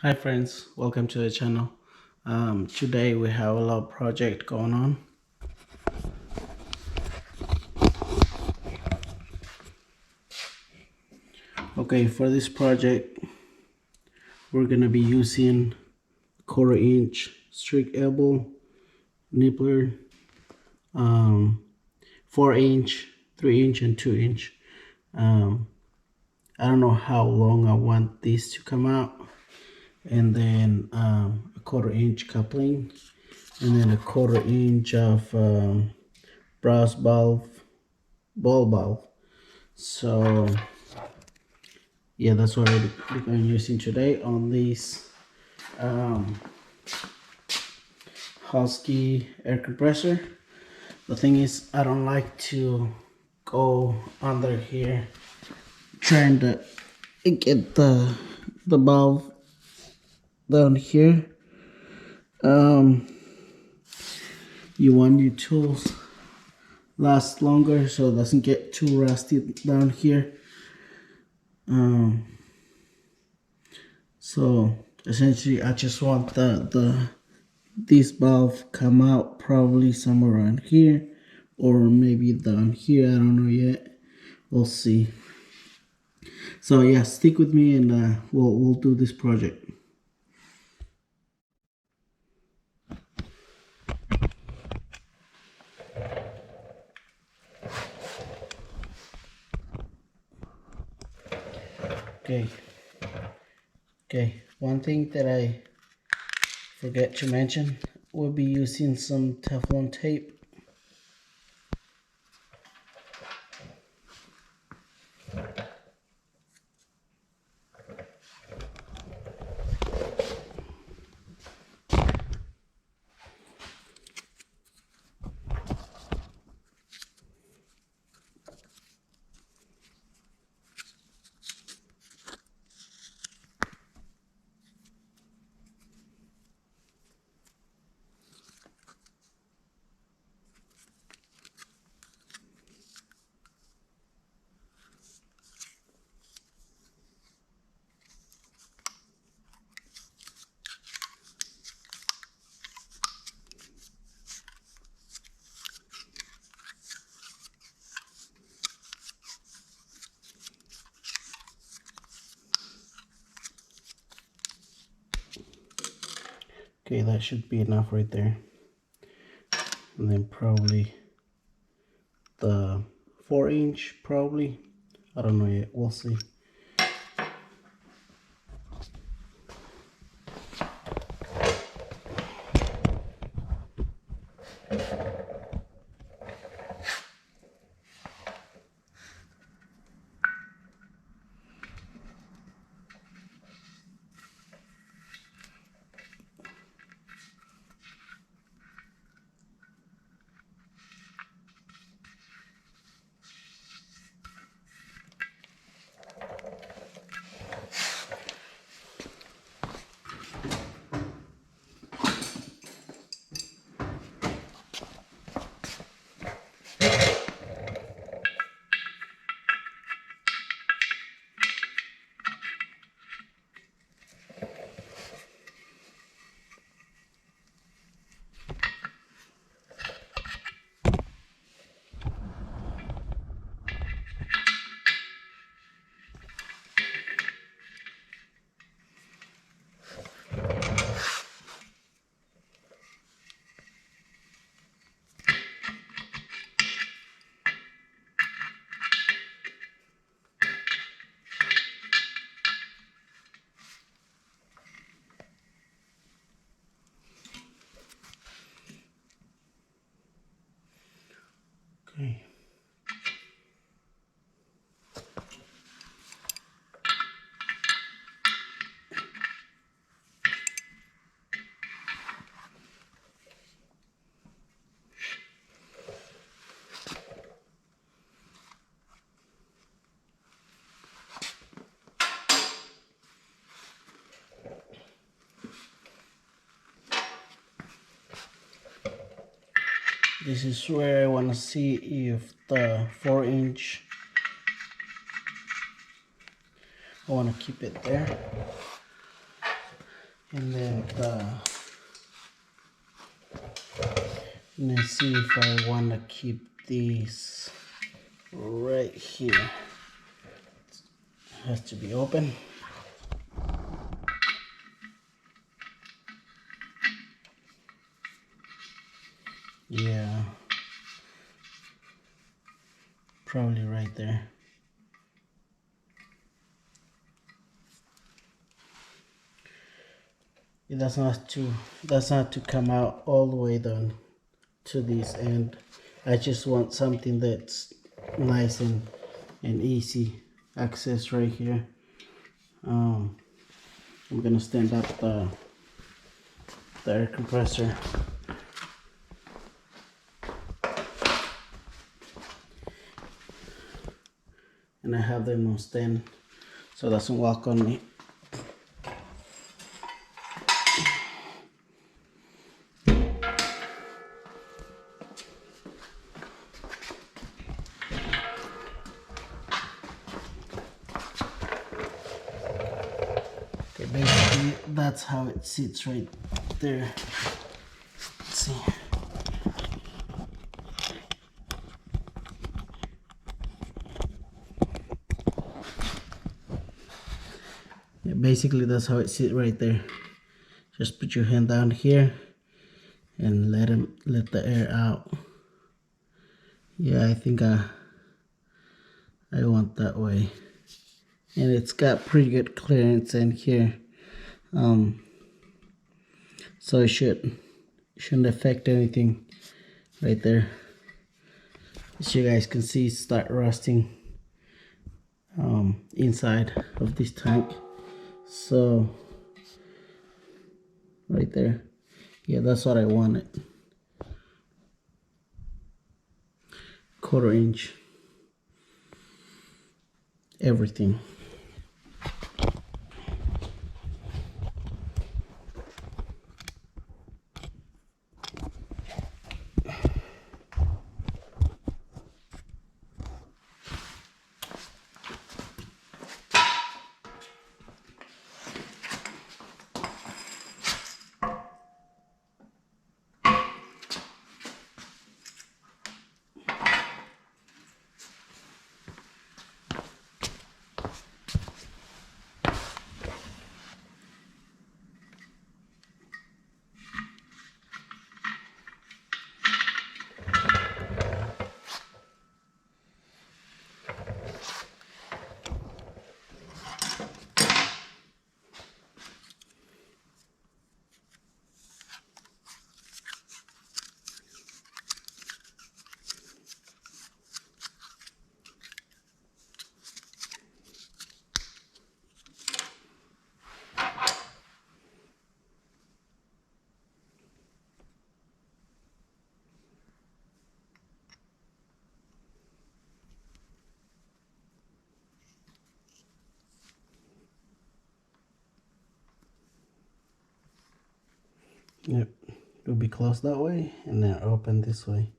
Hi friends, welcome to the channel. Today we have a lot of project going on. Okay, for this project we're gonna be using 1/4 inch strict elbow nippler, 4 inch, 3 inch, and 2 inch. I don't know how long I want these to come out, and then a 1/4 inch coupling, and then a 1/4 inch of brass ball valve. So yeah, that's what we're going using today on this Husky air compressor. The thing is, I don't like to go under here trying to get the valve down here. You want your tools last longer so it doesn't get too rusty down here. So essentially I just want this valve come out probably somewhere around here, or maybe down here, I don't know yet. We'll see. So yeah, stick with me and we'll do this project. Okay, one thing that I forget to mention, we'll be using some Teflon tape. Okay, that should be enough right there. And then probably the 4 inch, probably. I don't know yet, we'll see. Okay. This is where I want to see if the 4 inch, I want to keep it there. And then let's see if I want to keep these right here. It has to be open. Yeah, probably right there. It doesn't have to come out all the way down to this end. I just want something that's nice and easy access right here. I'm gonna stand up the air compressor. And I have them on stand so it doesn't walk on me. Okay, basically that's how it sits right there. Let's see. Yeah, basically that's how it sits right there. Just put your hand down here and let the air out. Yeah, I think I want that way. And it's got pretty good clearance in here. So it shouldn't affect anything right there. As you guys can see, start rusting inside of this tank. So right there, yeah, that's what I wanted. 1/4 inch, everything. Yep, it'll be closed that way and then open this way.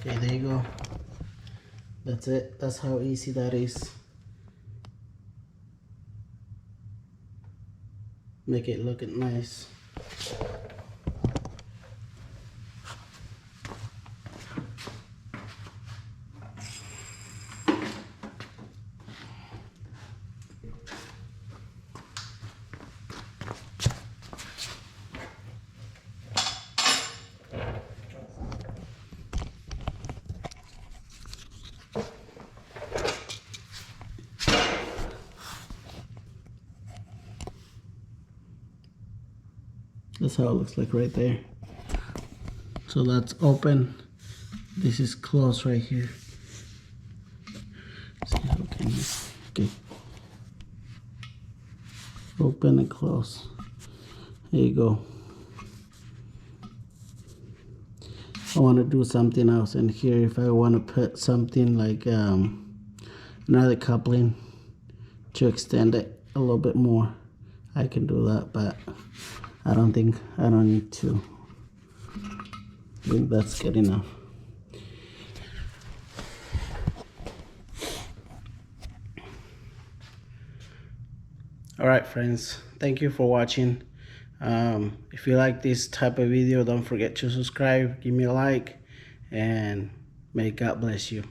Okay, there you go. That's it. That's how easy that is. Make it look nice. That's how it looks like right there. So that's open. This is closed right here. See how can you, okay. Open and close. There you go. I want to do something else in here. If I want to put something like another coupling to extend it a little bit more, I can do that, but I don't need to. I think that's good enough. All right, friends, thank you for watching. If you like this type of video, don't forget to subscribe, give me a like, and may God bless you.